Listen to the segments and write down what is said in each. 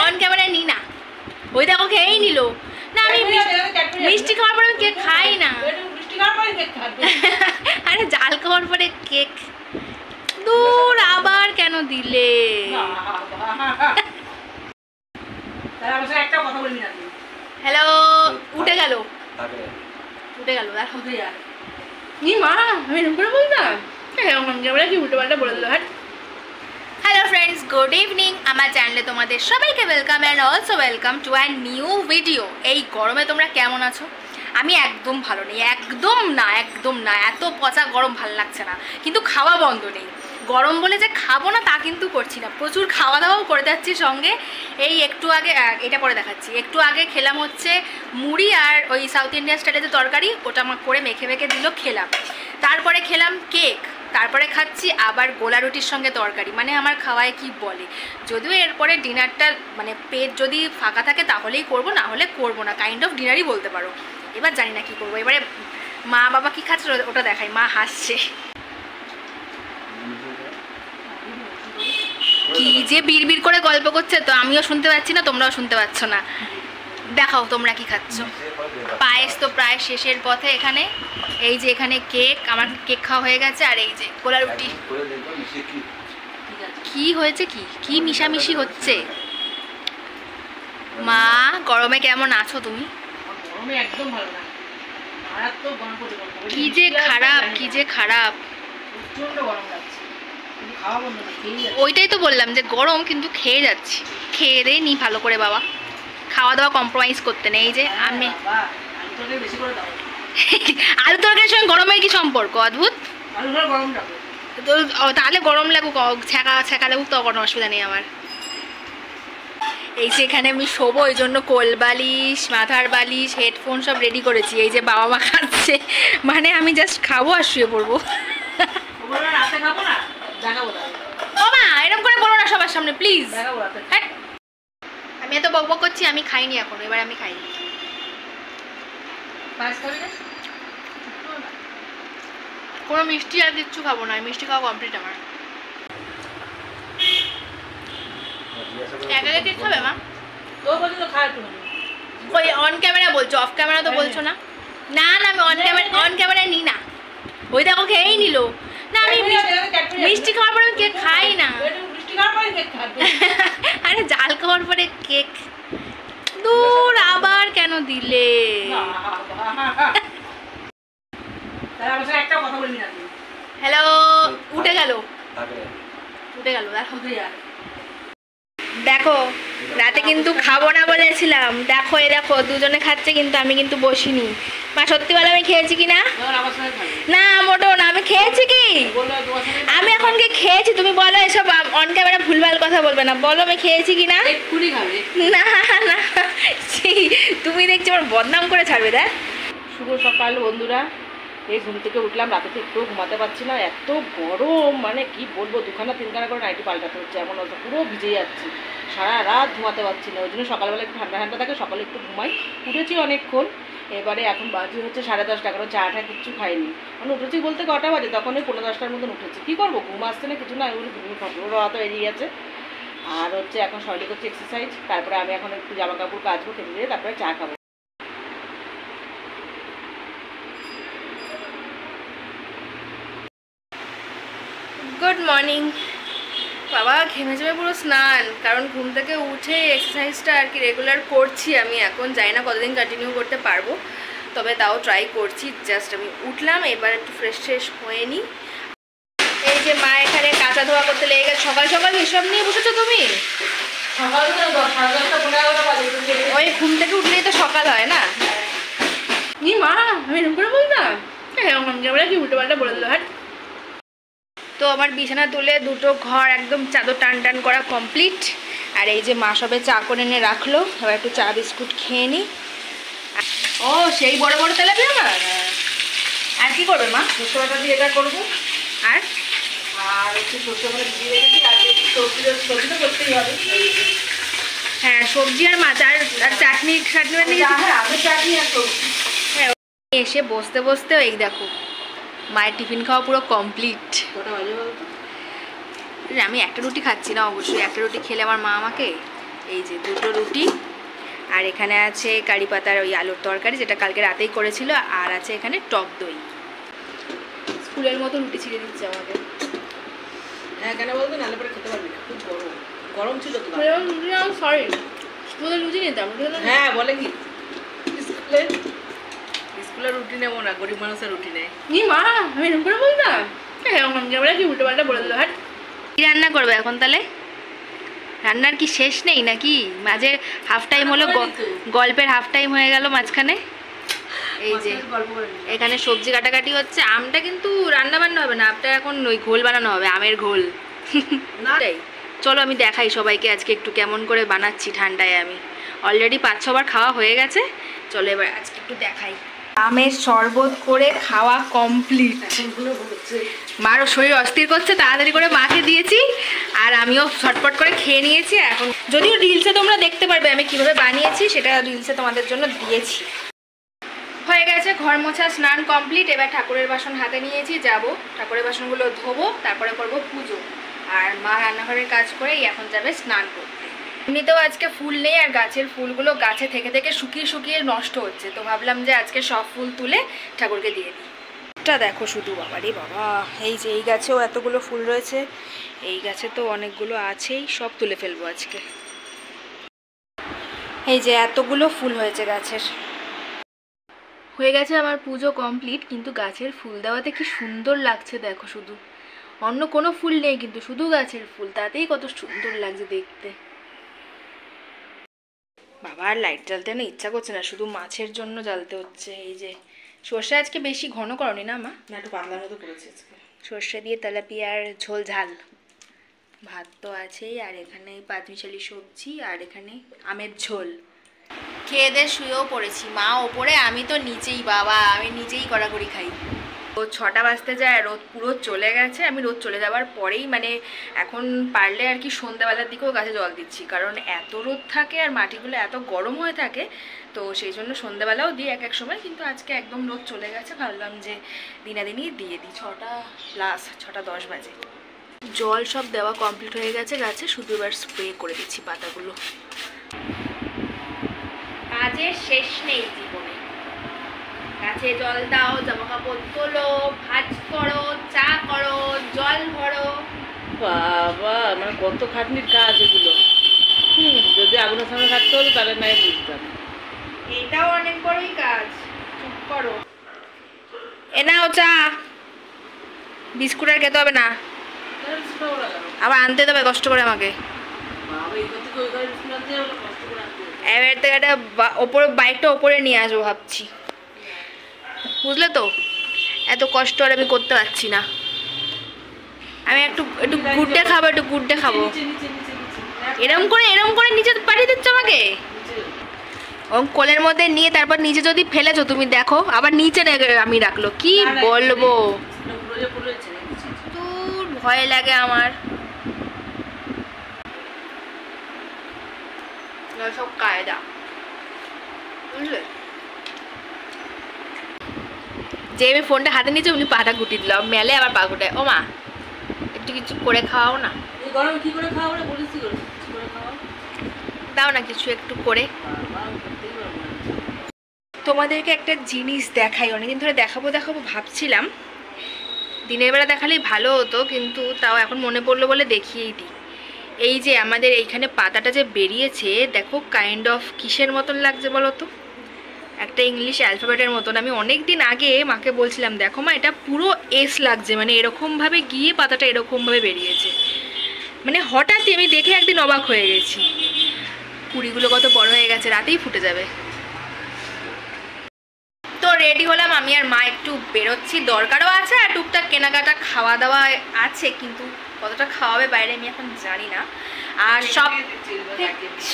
On ক্যামেরায় নি না। ওই দেখো খেয়েই নিল না। আমি মিষ্টি খাওয়ার পরে কেক খাই না। আরে জাল খাওয়ার পরে কেক দূর আবার কেন দিলে? হ্যালো, উঠে গেল উঠে গেল। মা আমি এরকম করে বলতাম কি উল্টো পাল্টা বলে দিল। হ্যাঁ, হ্যালো ফ্রেন্ডস, গুড ইভিনিং। আমার চ্যানেলে তোমাদের সবাইকে welcome and also welcome to an new video. এই গরমে তোমরা কেমন আছো? আমি একদম ভালো নেই, একদম না। এত পচা গরম ভালো লাগছে না, কিন্তু খাওয়া বন্ধ নেই। গরম বলে যে খাবো না তা কিন্তু করছি না, প্রচুর খাওয়া দাওয়াও করে যাচ্ছি সঙ্গে। এই একটু আগে, এটা পরে দেখাচ্ছি, একটু আগে খেলাম হচ্ছে মুড়ি আর ওই সাউথ ইন্ডিয়ান স্টাইলের যে তরকারি, ওটা আমার করে মেখে দিল, খেলাম। তারপরে খেলাম কেক, তারপরে খাচ্ছি আবার গোলা রুটির সঙ্গে তরকারি। মানে আমার খাওয়ায় কি বলে। যদিও এরপরে ডিনারটা মানে পেট যদি ফাঁকা থাকে তাহলেই করবো, না হলে করবো না, কাইন্ড অফ ডিনারই বলতে পারো। এবার জানি না কি করবো। এবারে মা বাবা কি খাচ্ছে ওটা দেখাই। মা হাসছে, কি যে বিড়বিড় করে গল্প করছে, তো আমিও শুনতে পাচ্ছি না, তোমরাও শুনতে পাচ্ছ না। দেখাও তোমরা কি খাচ্ছ। পায়েস তো প্রায় শেষের পথে। এখানে এই যে এখানে কেক, আমার কেক খাওয়া হয়ে গেছে। আর এই যে গোলা রুটি। কি হয়েছে? কি মিশামিশি হচ্ছে? মা গরমে কেমন আছো তুমি? কি যে খারাপ। ওইটাই তো বললাম যে গরম, কিন্তু খেয়ে যাচ্ছি। খেয়ে দেয় নি ভালো করে বাবা, খাওয়া দাওয়া কম্প্রোমাইজ করতে নেই। এই যে আমি আলু তরকারির সঙ্গে গরমের কি সম্পর্ক? অদ্ভুত। তো তাহলে গরম লাগুক, ছ্যাঁকা লাগুক, তো কোনো অসুবিধা নেই আমার। এই যে এখানে আমি শোবো, ওই জন্য কোল বালিশ, মাথার বালিশ, হেডফোন সব রেডি করেছি। এই যে বাবা মা খাচ্ছে, মানে আমি জাস্ট খাবো আর শুয়ে পড়বো। ও মা এরকম করে বলো না সবার সামনে প্লিজ। হ্যাঁ, আমি এত বকবক করছি, আমি খাইনি এখন। এবার আমি খাইনি। কোনো মিষ্টি আর কিচ্ছু খাবো না, মিষ্টি খাওয়া কমপ্লিট আমার। একা একা কেক খাবে মা? ওই অন ক্যামেরা বলছো, অফ ক্যামেরা তো বলছো না। না আমি অন ক্যামেরায় নি না। ওই দেখো খেয়েই নিল না। আমি মিষ্টি খাওয়ার পরে কেক খাই না। আরে জাল খাওয়ার পরে কেক দূর আবার কেন দিলে? হ্যালো, উঠে গেল দেখো। রাতে কিন্তু খাবো না বলেছিলাম। দেখো এই দেখো দুজনে খাচ্ছে, কিন্তু আমি কিন্তু বসিনি। মা সত্যি বলো আমি খেয়েছি কি না? না মোটেও না। আমি খেয়েছি কি? আমি এখন কি খেয়েছি? তুমি বলো, এসব অন ক্যামেরা ভুলভাল কথা বলবে না। বলো আমি খেয়েছি কি না? না তুমি দেখছি আমার বদনাম করে ছাড়বে। দেখ, শুভ সকাল বন্ধুরা। এই ঘুম থেকে উঠলাম, রাতে থেকে একটু ঘুমাতে পারছি না, এত গরম। মানে কি বলবো, দুখানা তিনখানা করে নাইটি পাল্টাতে হচ্ছে, এমন হচ্ছে পুরো ভিজে যাচ্ছি। সারা রাত ঘুমাতে পারছি না, ওই জন্য সকালবেলা একটু ঠান্ডা থাকে, সকালে একটু ঘুমাই। উঠেছি অনেকক্ষণ। এবারে এখন বাজে হচ্ছে 10:30, এখনো চা কিচ্ছু খাইনি। মানে উঠেছি বলতে কটা বাজে, তখন ওই 9:45টার মতন উঠেছি। কী করবো, ঘুম আসছে না, কিছু না, ওগুলো ঘুমিয়ে খাবো, রাত এড়িয়ে গেছে। আর হচ্ছে এখন শরীরে করছে এক্সারসাইজ। তারপরে আমি এখন একটু জামা কাপড় কাচবো, খেতে দিয়ে তারপরে চা খাবো। গুড মর্নিং বাবা। ঘেমে পুরো স্নান, কারণ ঘুম থেকে উঠে এক্সারসাইজটা আর কি রেগুলার করছি আমি। এখন জানি না কতদিন কন্টিনিউ করতে পারবো, তবে তাও ট্রাই করছি। জাস্ট আমি উঠলাম, এবার একটু ফ্রেশ হয়ে নিই। এই যে মা এখানে কাঁচা ধোয়া করতে লেগে গেছে। সকাল সকাল হিসাব নিয়ে বসেছো তুমি? ওই ঘুম থেকে উঠলেই তো সকাল হয় না। মা আমি এরকম করে বলতাম কি উল্টো পাল্টা বলে দিল। হ্যাঁ, তো আমার বিছানা তুলে দুটো ঘর একদম চাদর টান করা কমপ্লিট। আর এই যে মা সবে চা করে এনে রাখলো, এবার একটু চা বিস্কুট খেয়ে নিই। ও সেই বড় বড় তেলাপিয়া মাছ। আর কি করবে মা? সরষে বাটা দিয়ে এটা করবো। আর একটু সরষে বাটা দিয়ে রেখেছি। আর সবজি তো করতেই হবে। হ্যাঁ, সবজি আর মাছ আর চাটনি আর সবজি। হ্যাঁ, এসে বসতে এই দেখো মায়ের টিফিন খাওয়া পুরো কমপ্লিট। কটা বাজে বলতো? আমি একটা রুটি খাচ্ছি না, অবশ্যই একটা রুটি খেলে আমার মা আমাকে এই যে দুটো রুটি, আর এখানে আছে কারি পাতার ওই আলুর তরকারি যেটা কালকে রাতেই করেছিল, আর আছে এখানে টক দই। স্কুলের মতো রুটি ছিঁড়ে দিচ্ছে আমাকে। হ্যাঁ কেন বলতো, নাহলে পরে খেতে পারবি না, খুব গরম গরম ছিল তো। সরি, স্কুলের রুটি নিতাম। হ্যাঁ বলে কি স্কুলের রুটি নেবো না, গরিব মানুষের রুটি নেয়। নি মা, আমি এরকম করে বলতাম? আমরা কি উল্টো পাল্টা বলে দিল। হাট, কি রান্না করবে এখন তাহলে? রান্নার কি শেষ নেই নাকি? মাঝে হাফ টাইম হলো, গল্পের হাফ টাইম হয়ে গেল মাঝখানে। এই যে এখানে সবজি কাটাকাটি হচ্ছে। আমটা কিন্তু রান্না বান্না হবে না, আমটা এখন ওই ঘোল বানানো হবে, আমের ঘোল। চলো আমি দেখাই সবাইকে আজকে একটু কেমন করে বানাচ্ছি ঠান্ডায়। আমি অলরেডি 5-6 বার খাওয়া হয়ে গেছে। চলো এবার আজকে একটু দেখাই। আমের শরবত করে খাওয়া কমপ্লিট। মারও শরীর অস্থির করছে, তাড়াতাড়ি করে মাকে দিয়েছি আর আমিও ছটপট করে খেয়ে নিয়েছি। এখন যদিও রিলসে তোমরা দেখতে পারবে আমি কিভাবে বানিয়েছি, সেটা রিলসে তোমাদের জন্য দিয়েছি। হয়ে গেছে ঘর মোছা, স্নান কমপ্লিট। এবার ঠাকুরের বাসন হাতে নিয়েছি, যাব ঠাকুরের বাসনগুলো ধোবো, তারপরে করব পুজো। আর মা রান্নাঘরের কাজ করেই এখন যাবে স্নান করতে। এমনিতেও আজকে ফুল নেই, আর গাছের ফুলগুলো গাছে থেকে থেকে শুকিয়ে শুকিয়ে নষ্ট হচ্ছে, তো ভাবলাম যে আজকে সব ফুল তুলে ঠাকুরকে দিয়ে দিই। এটা দেখো শুধু, বাবারে বাবা, এই যে এই গাছেও এতগুলো ফুল রয়েছে, এই গাছে তো অনেকগুলো আছেই, সব তুলে ফেলবো আজকে। এই যে এতগুলো ফুল হয়েছে গাছের। হয়ে গেছে আমার পুজো কমপ্লিট, কিন্তু গাছের ফুল দেওয়াতে কি সুন্দর লাগছে দেখো শুধু। অন্য কোনো ফুল নেই, কিন্তু শুধু গাছের ফুল, তাতেই কত সুন্দর লাগছে দেখতে। বাবা আর লাইট জ্বালতে না ইচ্ছা করছে না, শুধু মাছের জন্য জ্বালতে হচ্ছে। এই যে সর্ষে আজকে বেশি ঘন করনি না মা? না, একটু পাতলার মতো করেছি আজকে। সর্ষে দিয়ে তেলাপিয়ার ঝোল ঝাল, ভাত তো আছেই, আর এখানে পাঁচমিশালি সবজি, আর এখানে আমের ঝোল। খেয়ে দিয়ে শুয়েও পড়েছি, মা ওপরে, আমি তো নিচেই। বাবা আমি নিচেই কড়াকড়ি খাই। তো 6টা বাজতে যায়, রোদ পুরো চলে গেছে। আমি রোদ চলে যাওয়ার পরেই মানে এখন পারলে আর কি সন্ধ্যাবেলার দিকেও গাছে জল দিচ্ছি, কারণ এত রোদ থাকে আর মাটিগুলো এত গরম হয়ে থাকে, তো সেই জন্য সন্ধ্যাবেলাও দিই এক এক সময়। কিন্তু আজকে একদম রোদ চলে গেছে, ভাবলাম যে দিনাদিনই দিয়ে দিই। 6টা প্লাস, 6টা 10 বাজে। জল সব দেওয়া কমপ্লিট হয়ে গেছে গাছে, শুধু এবার স্প্রে করে দিচ্ছি পাতাগুলো। কাজের শেষ নেই জীবনে। গাছে জল দাও, জামা কাপড় তোলো, ভাজ করো, চা করো, জল ভরো। বাবা মানে কত খাটনির কাজ এগুলো। যদি আগুনের সামনে থাকতে হতো তাহলে নাই বুঝতাম। এটাও অনেক বড়ই কাজ। চুপ করো। এ নাও চা। বিস্কুট আর খেতে হবে না, আবার আনতে দেবে কষ্ট করে আমাকে। এবার থেকে একটা ওপরে বাইকটা ওপরে নিয়ে আসবো ভাবছি, বুঝলে তো? এত কষ্ট আর আমি করতে পারছি না। আমি একটু একটু গুড্ডে খাবো, একটু গুড্ডে খাবো। এরম করে নিচে পাঠিয়ে দিচ্ছ আমাকে। ও কোলের মধ্যে নিয়ে তারপর নিচে যদি ফেলেছো তুমি দেখো, আবার নিচে আমি রাখলো, কি বলবো। দূর, ভয় লাগে আমার সব কায়দা, বুঝলে? যে আমি ফোনটা হাতে নিয়েছি উনি পাটা গুটি দিল, মেলে আবার পা গুটায়। ও মা, একটু কিছু করে খাওয়াও না। গরমে কি করে খাওয়াবো? বলিস দাও না কিছু একটু করে। তোমাদেরকে একটা জিনিস দেখাই, অনেকদিন ধরে দেখাবো ভাবছিলাম, দিনের বেলা দেখালেই ভালো হতো, কিন্তু তাও এখন মনে পড়লো বলে দেখিয়েই দিই। এই যে আমাদের এইখানে পাতাটা যে বেরিয়েছে দেখো, কাইন্ড অফ কিসের মতন লাগছে বলো তো? একটা ইংলিশ অ্যালফাবেটের মতন। আমি অনেক দিন আগে মাকে বলছিলাম, দেখো মা এটা পুরো এস লাগছে, মানে এরকমভাবে গিয়ে পাতাটা এরকমভাবে বেরিয়েছে। মানে হঠাৎই আমি দেখে একদিন অবাক হয়ে গেছি। কুড়িগুলো কত বড় হয়ে গেছে, রাতেই ফুটে যাবে। তো রেডি হলাম আমি আর মা, একটু বেরোচ্ছি, দরকারও আছে আর টুকটাক কেনাকাটা খাওয়া দাওয়া আছে, কিন্তু কতটা খাওয়াবে বাইরে আমি এখন জানি না। আর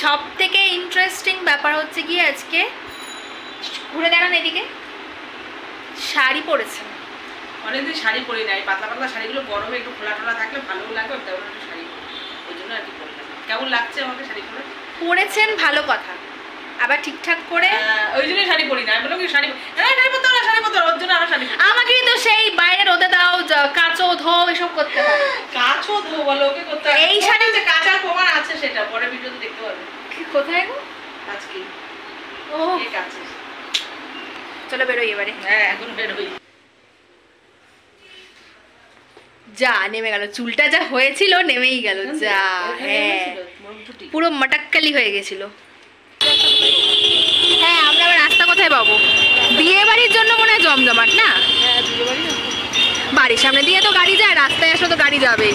সব থেকে ইন্টারেস্টিং ব্যাপার হচ্ছে কি, আজকে ঘুরে দেখান এদিকে, শাড়ি পরেছেন। অনেকদিন শাড়ি পরি নাই, পাতলা পাতলা শাড়িগুলো গরমে একটু খোলা টোলা থাকলে ভালো লাগবে, তেমন একটু শাড়ি ওই জন্য আর কি পরলাম। কেমন লাগছে আমাকে শাড়ি পরে? পরেছেন ভালো কথা, আবার ঠিকঠাক করে ওই জন্যই শাড়ি পরি না। আমি বললাম কি শাড়ি পরতে না, শাড়ি পরতে ওর জন্য আমার শাড়ি। আমাকেই তো সেই বাইরে রোদে দাও, কাচো ধো, এসব করতে হয়। কাচো ধো বলো, ওকে করতে হয়। এই শাড়ি যে কাচার প্রমাণ আছে সেটা পরে ভিডিওতে দেখতে পাবে। কোথায় গো আজকে ও ঠিক আছে চলো বেরোই এবারে হ্যাঁ এখন বেরোই যা নেমে গেল চুলটা যা হয়েছিল নেমেই গেল যা হ্যাঁ পুরো মটাক্কালি হয়ে গেছিল হ্যাঁ আমরা আবার রাস্তা কোথায় পাবো বিয়ে বাড়ির জন্য মনে হয় জমজমাট না হ্যাঁ বিয়ে বাড়ি বাড়ির সামনে দিয়ে তো গাড়ি যায় রাস্তায় আসলে তো গাড়ি যাবে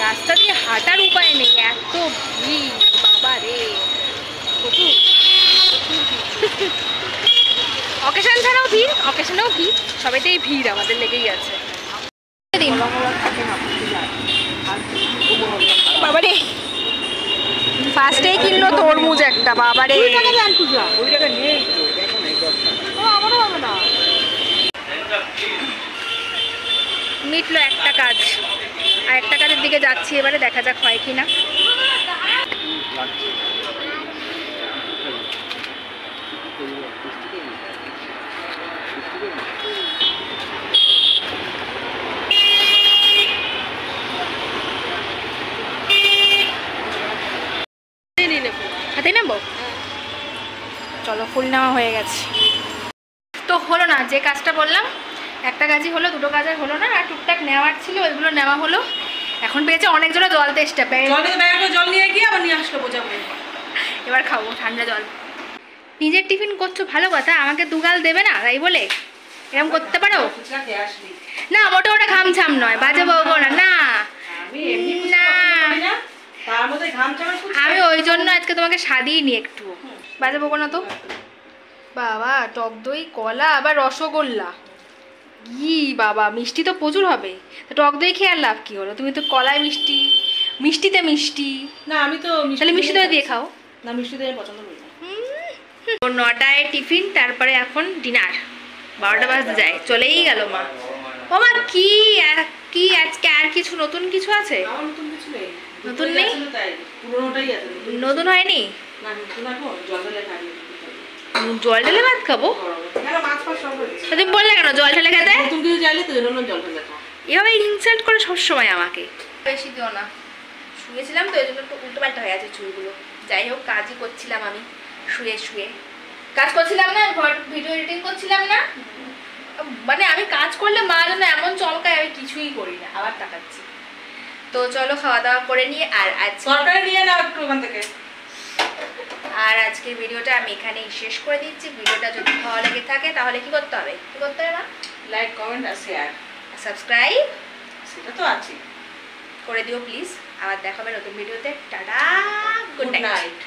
রাস্তা দিয়ে হাঁটার উপায় নেই এত ভিড় বাবা রে অকেশন ছাড়াও ভিড় অকেশনেও ভিড় সবাইতেই ভিড় আমাদের লেগেই আছে বাবারে ফার্স্টেই কিনলো তরমুজ একটা বাবারে মিটলো একটা কাজ আর একটা কাজের দিকে যাচ্ছি এবারে দেখা যাক হয় কিনা হাতে নেবো চলো ফুল নেওয়া হয়ে গেছে তো হলো না যে কাজটা বললাম একটা কাজই হলো দুটো কাজ হলো না আর টুকটাক নেওয়ার ছিল ওইগুলো নেওয়া হলো এখন পেয়েছে অনেক জোরে জল তেষ্টা জল নিয়ে গিয়ে আবার নিয়ে আসলো বোঝাবো এবার খাবো ঠান্ডা জল নিজের টিফিন করছো ভালো কথা আমাকে দুগাল দেবে না তাই বলে এরকম করতে পারো না মোটা ওটা ঘামছাম নয় বাজে বলবো না না না আমি ওই জন্য আজকে তোমাকে সাদিয়ে নি একটু বাজে বলবো না তো বাবা টক দই কলা আবার রসগোল্লা ই বাবা মিষ্টি তো প্রচুর হবে টক দই খেয়ে আর লাভ কি হলো তুমি তো কলায় মিষ্টি মিষ্টিতে মিষ্টি না আমি তো তাহলে মিষ্টি দই দিয়ে খাও না মিষ্টি দই পছন্দ করি না 9টায় টিফিন তারপরে এখন ডিনার 12টা বাজতে যায় চলেই গেল মা ও মা কি কি আজকে আর কিছু নতুন কিছু আছে নতুন কিছু নেই নতুন নেই পুরোনোটাই আছে নতুন হয়নি না নতুন এখন জল ঢেলে খাবি জল ঢেলে ভাত খাবো তুমি বললে কেন জল ঢেলে খেতে নতুন কিছু চাইলে তো জন্য জল ঢেলে খাও এভাবে ইনসাল্ট করে সবসময় আমাকে বেশি দিও না শুয়েছিলাম তো এই জন্য একটু উল্টো পাল্টা হয়ে আছে চুলগুলো যাই হোক কাজই করছিলাম আমি শুয়ে শুয়ে কাজ করছিলাম না ঘর ভিডিও এডিটিং করছিলাম না মানে আমি কাজ করলে মা যেন এমন চমকায় আমি কিছুই করি না আবার তাকাচ্ছি তো চলো খাওয়া দাওয়া করে নিয়ে আর আজ সরকারি নিয়ে নাও একটু ওখান থেকে আর আজকের ভিডিওটা আমি এখানেই শেষ করে দিচ্ছি ভিডিওটা যদি ভালো লেগে থাকে তাহলে কি করতে হবে কি করতে হবে না লাইক কমেন্ট আর শেয়ার সাবস্ক্রাইব সেটা তো আছে করে দিও প্লিজ আবার দেখা হবে নতুন ভিডিওতে টাটা গুড নাইট